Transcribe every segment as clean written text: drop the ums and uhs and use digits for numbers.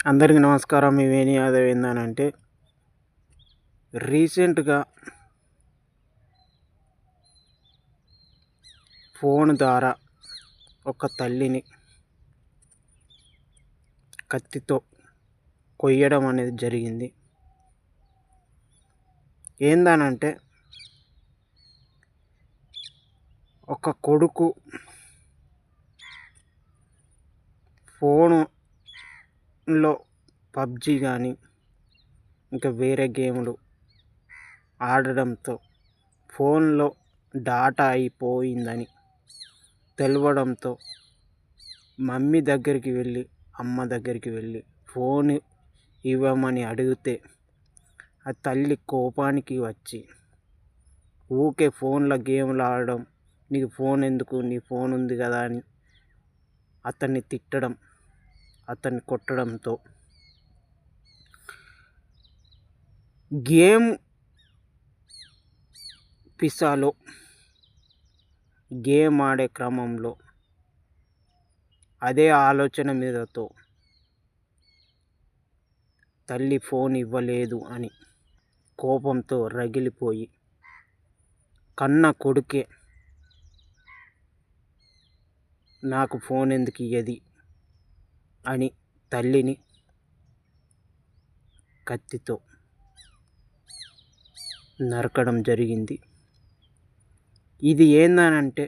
అందరికీ నమస్కారం. మీ వేణు యాదవ్. ఏందనంటే రీసెంట్గా ఫోన్ ద్వారా ఒక తల్లిని కత్తితో కొయ్యడం అనేది జరిగింది. ఏందనంటే ఒక కొడుకు ఫోనులో పబ్జి కానీ ఇంకా వేరే గేములు ఆడడంతో ఫోన్లో డాటా అయిపోయిందని తెలవడంతో మమ్మీ దగ్గరికి వెళ్ళి అమ్మ దగ్గరికి వెళ్ళి ఫోన్ ఇవ్వమని అడిగితే ఆ తల్లి కోపానికి వచ్చి ఊకే ఫోన్లో గేమ్లు ఆడడం, నీకు ఫోన్ ఎందుకు, నీ ఫోన్ ఉంది కదా అని అతన్ని తిట్టడం, అతన్ని కొట్టడంతో గేమ్ పిసాలో గేమ్ ఆడే క్రమంలో అదే ఆలోచన మీదతో తల్లి ఫోన్ ఇవ్వలేదు అని కోపంతో రగిలిపోయి కన్న కొడుకే నాకు ఫోన్ ఎందుకు ఇయ్యది అని తల్లిని కత్తితో నరకడం జరిగింది. ఇది ఏందనంటే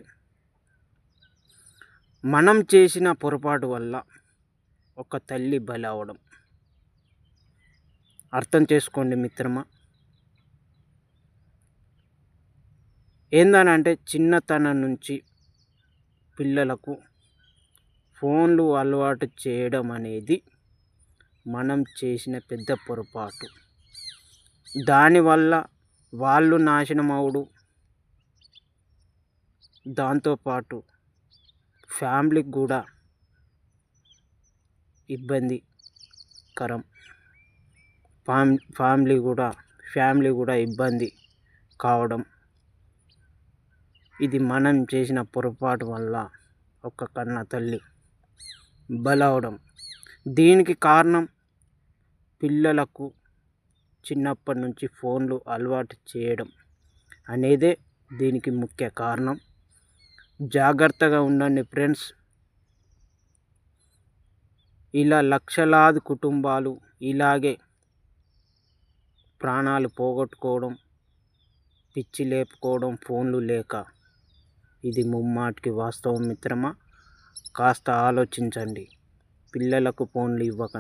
మనం చేసిన పొరపాటు వల్ల ఒక తల్లి బలి అవడం. అర్థం చేసుకోండి మిత్రమా. ఏందనంటే చిన్నతనం నుంచి పిల్లలకు ఫోన్లు అలవాటు చేయడం అనేది మనం చేసిన పెద్ద పొరపాటు. దానివల్ల వాళ్ళు నాశనం అవుడు, దాంతోపాటు ఫ్యామిలీకి కూడా ఇబ్బందికరం. ఫ్యామిలీ కూడా ఇబ్బంది కావడం, ఇది మనం చేసిన పొరపాటు వల్ల ఒక కన్న తల్లి బలవడం. దీనికి కారణం పిల్లలకు చిన్నప్పటి నుంచి ఫోన్లు అలవాటు చేయడం అనేదే దీనికి ముఖ్య కారణం. జాగ్రత్తగా ఉండండి ఫ్రెండ్స్. ఇలా లక్షలాది కుటుంబాలు ఇలాగే ప్రాణాలు పోగొట్టుకోవడం, పిచ్చి లేపుకోవడం ఫోన్లు లేక, ఇది ముమ్మాటికి వాస్తవం మిత్రమా. కాస్త ఆలోచించండి, పిల్లలకు ఫోన్లు ఇవ్వకండి.